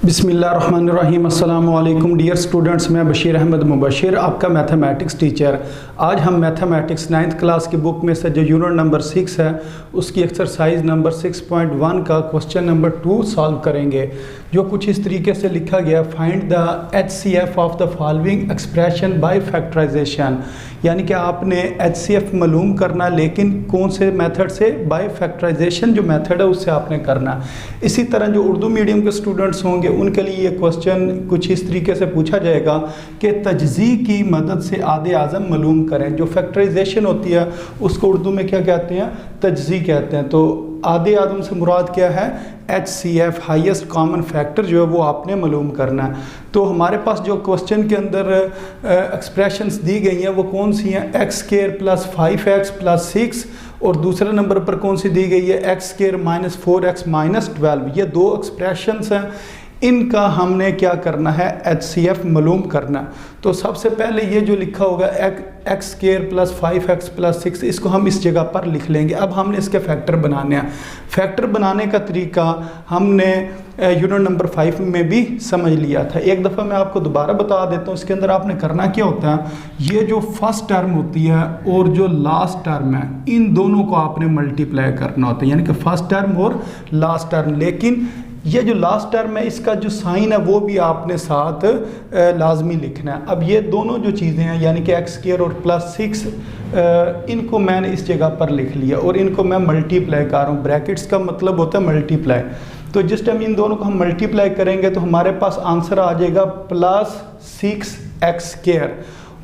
बिस्मिल्लाहिर्रहमानिर्रहीम। अस्सलाम वालेकुम डियर स्टूडेंट्स, मैं बशीर अहमद मुबशिर, आपका मैथमेटिक्स टीचर। आज हम मैथमेटिक्स 9th क्लास की बुक में से जो यूनिट नंबर 6 है उसकी एक्सरसाइज नंबर 6.1 का क्वेश्चन नंबर 2 सॉल्व करेंगे, जो कुछ इस तरीके से लिखा गया। Find the HCF of the following expression by factorization, यानी कि आपने HCF मालूम करना, लेकिन कौन से मेथड से? बाय फैक्टराइजेशन जो मेथड है उससे आपने करना। इसी तरह जो उर्दू मीडियम के स्टूडेंट्स होंगे उनके लिए ये क्वेश्चन कुछ इस तरीके से पूछा जाएगा कि तजज़ी की मदद से आदे आज़म मालूम करें। जो फैक्टराइजेशन होती है उसको उर्दू में क्या कहते हैं? तजज़ी कहते हैं। तो आदे आज़म से मुराद क्या है? HCF हाईएस्ट कॉमन फैक्टर जो है वो आपने मालूम करना है। तो हमारे पास जो क्वेश्चन के अंदर एक्सप्रेशंस दी गई हैं वो कौन सी हैं? x² + 5x + 6, और दूसरे नंबर पर कौन सी दी गई है? x² - 4x - 12। ये दो एक्सप्रेशंस हैं, इनका हमने क्या करना है? HCF मालूम करना। तो सबसे पहले ये जो लिखा होगा x² + 5x + 6, इसको हम इस जगह पर लिख लेंगे। अब हमने इसके फैक्टर बनाने हैं। फैक्टर बनाने का तरीका हमने यूनिट नंबर 5 में भी समझ लिया था। एक दफ़ा मैं आपको दोबारा बता देता हूँ। इसके अंदर आपने करना क्या होता है, ये जो फर्स्ट टर्म होती है और जो लास्ट टर्म है, इन दोनों को आपने मल्टीप्लाई करना होता है, यानी कि फर्स्ट टर्म और लास्ट टर्म। लेकिन ये जो लास्ट टर्म है इसका जो साइन है वो भी आपने साथ लाजमी लिखना है। अब ये दोनों जो चीज़ें हैं, यानी कि x² और +6, इनको मैंने इस जगह पर लिख लिया और इनको मैं मल्टीप्लाई कर रहा हूँ। ब्रैकेट्स का मतलब होता है मल्टीप्लाई। तो जिस टाइम इन दोनों को हम मल्टीप्लाई करेंगे तो हमारे पास आंसर आ जाएगा +6x²।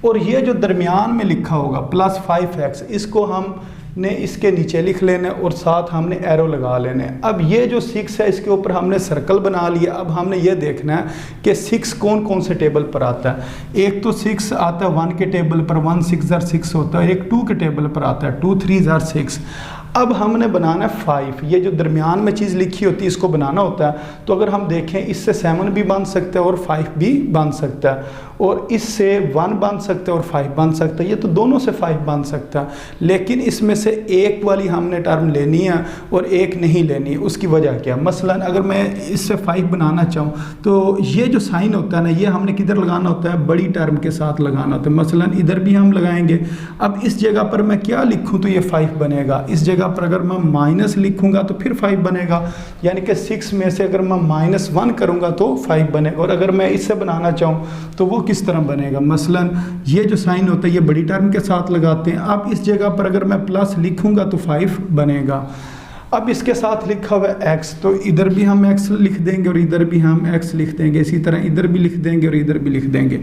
और ये जो दरमियान में लिखा होगा +5x, इसको हम ने इसके नीचे लिख लेना और साथ हमने एरो लगा लेने। अब ये जो 6 है इसके ऊपर हमने सर्कल बना लिया। अब हमने ये देखना है कि 6 कौन कौन से टेबल पर आता है। एक तो 6 आता है 1 के टेबल पर, 1 6 6 होता है। एक 2 के टेबल पर आता है, 2 3 6। अब हमने बनाना है 5। ये जो दरमियान में चीज़ लिखी होती है इसको बनाना होता है। तो अगर हम देखें, इससे 7 भी बन सकता है और 5 भी बन सकता है, और इससे 1 बन सकता है और 5 बन सकता है। ये तो दोनों से 5 बन सकता है, लेकिन इसमें से एक वाली हमने टर्म लेनी है और एक नहीं लेनी है। उसकी वजह क्या? मसलन अगर मैं इससे 5 बनाना चाहूँ तो ये जो साइन होता है ना, ये हमने किधर लगाना होता है? बड़ी टर्म के साथ लगाना होता है। मसलन इधर भी हम लगाएंगे। अब इस जगह पर मैं क्या लिखूँ तो ये 5 बनेगा। इस जगह पर अगर मैं माइनस लिखूंगा तो फिर 5 बनेगा, यानी कि 6 में से अगर मैं -1 करूंगा तो 5 बनेगा। और अगर मैं इससे बनाना चाहूँ तो वो किस तरह बनेगा? मसलन ये जो साइन होता है ये बड़ी टर्म के साथ लगाते हैं। अब इस जगह पर अगर मैं प्लस लिखूंगा तो 5 बनेगा। अब इसके साथ लिखा हुआ है x, तो इधर भी हम x लिख देंगे और इधर भी हम x लिख देंगे। इसी तरह इधर भी लिख देंगे और इधर भी लिख देंगे।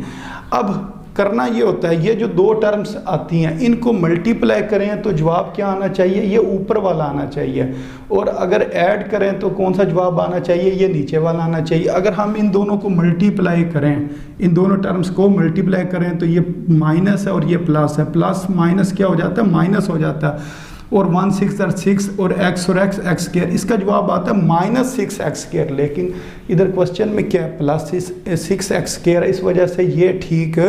अब करना ये होता है, ये जो दो टर्म्स आती हैं इनको मल्टीप्लाई करें तो जवाब क्या आना चाहिए? ये ऊपर वाला आना चाहिए। और अगर ऐड करें तो कौन सा जवाब आना चाहिए? ये नीचे वाला आना चाहिए। अगर हम इन दोनों को मल्टीप्लाई करें, इन दोनों टर्म्स को मल्टीप्लाई करें तो ये माइनस है और ये प्लस है। प्लस माइनस क्या हो जाता है? माइनस हो जाता है। और 1 6 6 और x², इसका जवाब आता है -6x²। लेकिन इधर क्वेश्चन में क्या है? +6x², इस वजह से ये ठीक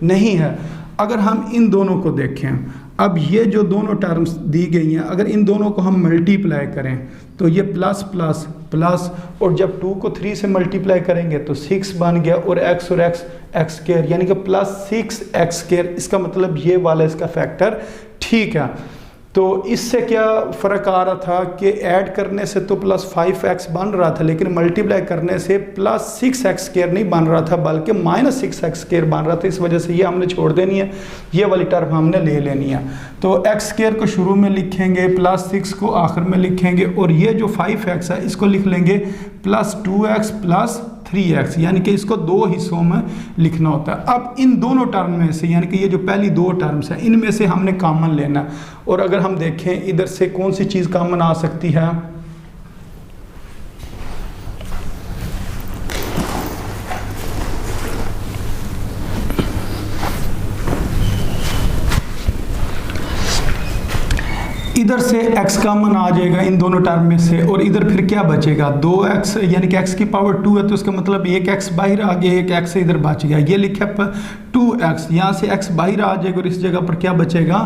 नहीं है। अगर हम इन दोनों को देखें, अब ये जो दोनों टर्म्स दी गई हैं, अगर इन दोनों को हम मल्टीप्लाई करें तो ये प्लस प्लस प्लस, और जब 2 को 3 से मल्टीप्लाई करेंगे तो 6 बन गया, और x² यानी कि +6x²। इसका मतलब ये वाला इसका फैक्टर ठीक है। तो इससे क्या फ़र्क आ रहा था कि ऐड करने से तो +5x बन रहा था, लेकिन मल्टीप्लाई करने से +6x² नहीं बन रहा था बल्कि -6x² बन रहा था। इस वजह से ये हमने छोड़ देनी है, ये वाली टर्म हमने ले लेनी है। तो x² को शुरू में लिखेंगे, +6 को आखिर में लिखेंगे, और ये जो 5x है इसको लिख लेंगे +2x + 3x, यानी कि इसको दो हिस्सों में लिखना होता है। अब इन दोनों टर्म में से, यानी कि ये जो पहली दो टर्म्स हैं इनमें से हमने कॉमन लेना। और अगर हम देखें इधर से कौन सी चीज़ कॉमन आ सकती है? इधर से x कॉमन आ जाएगा इन दोनों टर्म में से, और इधर फिर क्या बचेगा? 2x, यानी कि x की पावर 2 है तो इसका मतलब एक x बाहर आ गया, एक x इधर बच गया। ये लिखा 2x, यहाँ से x बाहर आ जाएगा और इस जगह पर क्या बचेगा,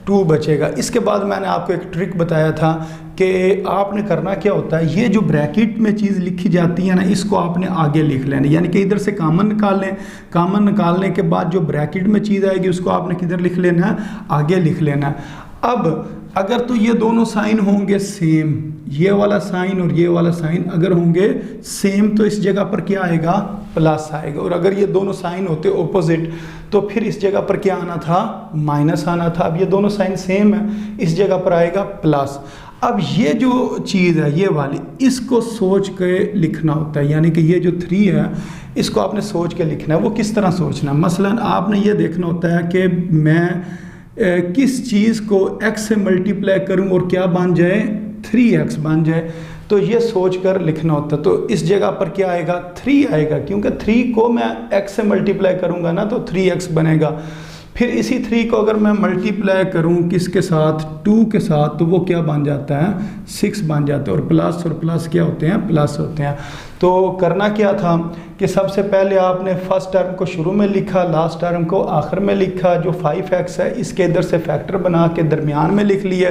2 बचेगा। इसके बाद मैंने आपको एक ट्रिक बताया था कि आपने करना क्या होता है, ये जो ब्रैकेट में चीज़ लिखी जाती है ना, इसको आपने आगे लिख लेना, यानी कि इधर से कॉमन निकाल लें, कॉमन निकालने के बाद जो ब्रैकेट में चीज़ आएगी उसको आपने किधर लिख लेना है, आगे लिख लेना है। अब अगर तो ये दोनों साइन होंगे सेम, ये वाला साइन और ये वाला साइन अगर होंगे सेम तो इस जगह पर क्या आएगा, प्लस आएगा, और अगर ये दोनों साइन होते ऑपोजिट तो फिर इस जगह पर क्या आना था, माइनस आना था। अब ये दोनों साइन सेम है, इस जगह पर आएगा प्लस। अब ये जो चीज़ है ये वाली, इसको सोच के लिखना होता है, यानी कि ये जो 3 है इसको आपने सोच के लिखना है। वो किस तरह सोचना है, मसलन आपने ये देखना होता है कि मैं किस चीज़ को x से मल्टीप्लाई करूं और क्या बन जाए, 3x बन जाए, तो ये सोच कर लिखना होता है। तो इस जगह पर क्या आएगा, 3 आएगा, क्योंकि 3 को मैं x से मल्टीप्लाई करूंगा ना तो 3x बनेगा। फिर इसी 3 को अगर मैं मल्टीप्लाई करूं किसके साथ, 2 के साथ, तो वो क्या बन जाता है, 6 बन जाता है। और प्लस क्या होते हैं, प्लस होते हैं। तो करना क्या था कि सबसे पहले आपने फर्स्ट टर्म को शुरू में लिखा, लास्ट टर्म को आखिर में लिखा। जो 5x है इसके इधर से फैक्टर बना के दरमियान में लिख लिया।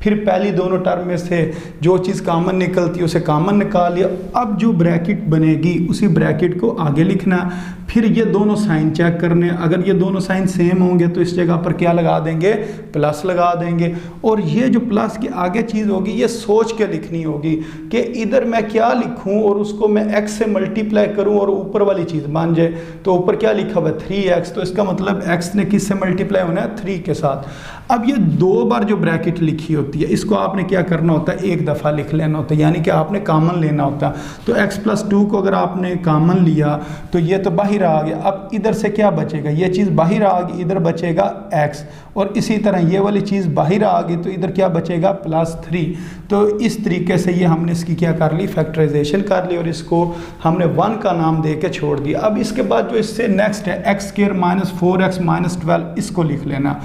फिर पहली दोनों टर्म में से जो चीज़ कॉमन निकलती है उसे कॉमन निकाल लिया। अब जो ब्रैकेट बनेगी उसी ब्रैकेट को आगे लिखना। फिर ये दोनों साइन चेक करने, अगर ये दोनों साइन सेम होंगे तो इस जगह पर क्या लगा देंगे, प्लस लगा देंगे। और ये जो प्लस के आगे चीज़ होगी ये सोच के लिखनी होगी कि इधर मैं क्या लिखूं और उसको मैं x से मल्टीप्लाई करूं और ऊपर वाली चीज़ बन जाए। तो ऊपर क्या लिखा हुआ है, 3x, तो इसका मतलब x ने किस से मल्टीप्लाई होना है, 3 के साथ। अब ये 2 बार जो ब्रैकेट लिखी होती है इसको आपने क्या करना होता है, एक दफ़ा लिख लेना होता है, यानी कि आपने कॉमन लेना होता है। तो x+2 को अगर आपने कॉमन लिया तो ये तो बाहर आ गया। अब इधर से क्या बचेगा, ये चीज़ बाहर आ गई, इधर बचेगा x, और इसी तरह ये वाली चीज़ बाहर आ गई तो इधर क्या बचेगा, +3। तो इस तरीके से ये हमने इसकी क्या कर ली, फैक्टराइजेशन कर ली और इसको हमने 1 का नाम दे के छोड़ दिया। अब इसके बाद जो इससे नेक्स्ट है x² - 4x - 12, इसको लिख लेना।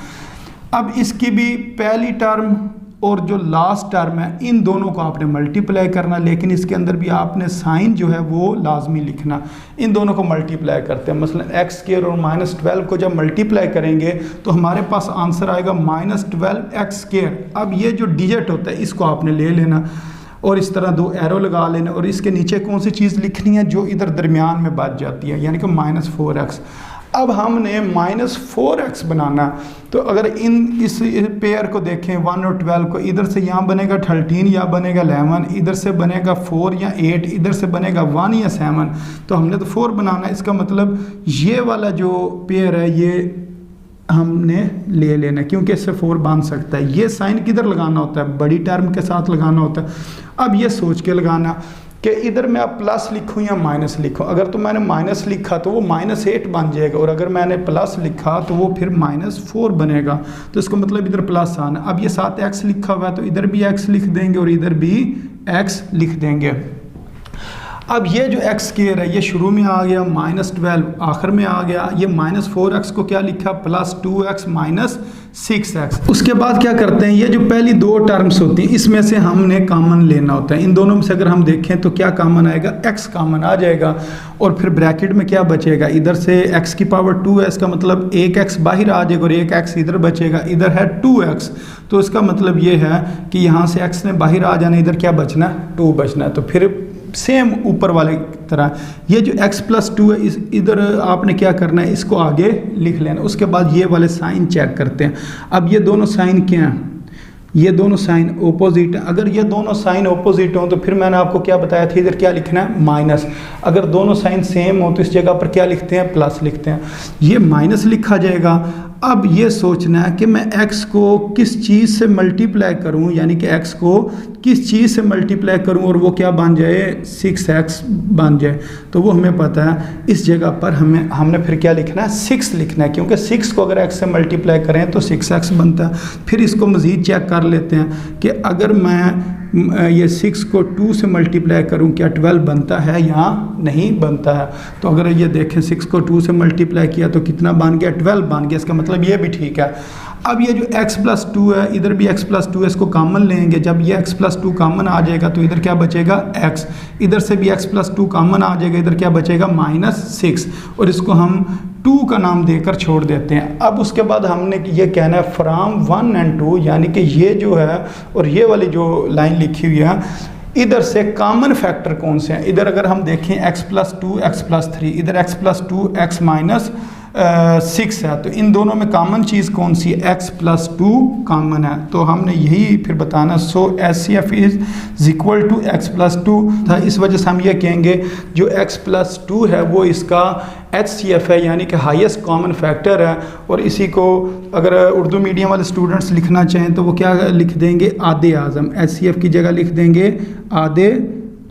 अब इसकी भी पहली टर्म और जो लास्ट टर्म है इन दोनों को आपने मल्टीप्लाई करना, लेकिन इसके अंदर भी आपने साइन जो है वो लाजमी लिखना। इन दोनों को मल्टीप्लाई करते हैं, मसलन x² और -12 को जब मल्टीप्लाई करेंगे तो हमारे पास आंसर आएगा -12x²। अब ये जो डिजिट होता है इसको आपने ले लेना और इस तरह 2 एरो लगा लेना, और इसके नीचे कौन सी चीज़ लिखनी है, जो इधर दरमियान में बच जाती है, यानी कि -4x। अब हमने -4x बनाना, तो अगर इस पेयर को देखें 1 और 12 को, इधर से यहाँ बनेगा 13 या बनेगा 11, इधर से बनेगा 4 या 8, इधर से बनेगा 1 या 7, तो हमने तो 4 बनाना है। इसका मतलब ये वाला जो पेयर है ये हमने ले लेना, क्योंकि इससे 4 बन सकता है। ये साइन किधर लगाना होता है, बड़ी टर्म के साथ लगाना होता है। अब ये सोच के लगाना कि इधर मैं प्लस लिखूं या माइनस लिखूं। अगर तो मैंने माइनस लिखा तो वो -8 बन जाएगा, और अगर मैंने प्लस लिखा तो वो फिर -4 बनेगा। तो इसका मतलब इधर प्लस आना। अब ये साथ x लिखा हुआ है तो इधर भी x लिख देंगे और इधर भी x लिख देंगे। अब ये जो x² है ये शुरू में आ गया, -12 आखिर में आ गया। ये -4x को क्या लिखा, +2x - 6x। उसके बाद क्या करते हैं, ये जो पहली 2 टर्म्स होती हैं इसमें से हमने कॉमन लेना होता है। इन दोनों में से अगर हम देखें तो क्या कॉमन आएगा, x कॉमन आ जाएगा, और फिर ब्रैकेट में क्या बचेगा, इधर से x⁻2 है, इसका मतलब 1x बाहर आ जाएगा और 1x इधर बचेगा। इधर है 2x, तो इसका मतलब ये है कि यहाँ से x ने बाहर आ जाना, इधर क्या बचना, 2 बचना। तो फिर सेम ऊपर वाले तरह ये जो x+2 है इधर आपने क्या करना है, इसको आगे लिख लेना। उसके बाद ये वाले साइन चेक करते हैं। अब ये दोनों साइन क्या हैं, ये दोनों साइन ऑपोजिट है। अगर ये दोनों साइन ऑपोजिट हों तो फिर मैंने आपको क्या बताया था, इधर क्या लिखना है, माइनस। अगर दोनों साइन सेम हो तो इस जगह पर क्या लिखते हैं, प्लस लिखते हैं। ये माइनस लिखा जाएगा। अब ये सोचना है कि मैं x को किस चीज़ से मल्टीप्लाई करूं, यानी कि x को किस चीज़ से मल्टीप्लाई करूं और वो क्या बन जाए, 6x बन जाए। तो वो हमें पता है, इस जगह पर हमने फिर क्या लिखना है, 6 लिखना है, क्योंकि 6 को अगर x से मल्टीप्लाई करें तो 6x बनता है। फिर इसको मज़ीद चेक कर लेते हैं कि अगर मैं ये 6 को 2 से मल्टीप्लाई करूं क्या 12 बनता है या नहीं बनता है। तो अगर ये देखें 6 को 2 से मल्टीप्लाई किया तो कितना बन गया, 12 बन गया। इसका मतलब ये भी ठीक है। अब ये जो x+2 है इधर भी x+2 है, इसको कॉमन लेंगे। जब ये x+2 कॉमन आ जाएगा तो इधर क्या बचेगा, x। इधर से भी x+2 कॉमन आ जाएगा, इधर क्या बचेगा, -6, और इसको हम 2 का नाम देकर छोड़ देते हैं। अब उसके बाद हमने ये कहना है फ्राम 1 and 2, यानी कि ये जो है और ये वाली जो लाइन लिखी हुई है इधर से कॉमन फैक्टर कौन से हैं। इधर अगर हम देखें x+2 x+3, इधर x+2 x- 6 है, तो इन दोनों में कॉमन चीज़ कौन सी है, x+2 कॉमन है। तो हमने यही फिर बताना, so HCF is equal to x+2 था। इस वजह से हम ये कहेंगे जो x+2 है वो इसका HCF है, यानी कि हाईएस्ट कॉमन फैक्टर है। और इसी को अगर उर्दू मीडियम वाले स्टूडेंट्स लिखना चाहें तो वो क्या लिख देंगे, आधे आज़म। HCF की जगह लिख देंगे आधे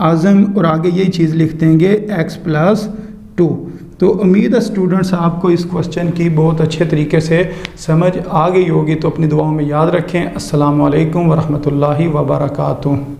आज़म और आगे यही चीज़ लिख देंगे x+2। तो उम्मीद है स्टूडेंट्स आपको इस क्वेश्चन की बहुत अच्छे तरीके से समझ आ गई होगी। तो अपनी दुआओं में याद रखें। अस्सलाम वालेकुम वरहमतुल्लाहि वबरकातुहू।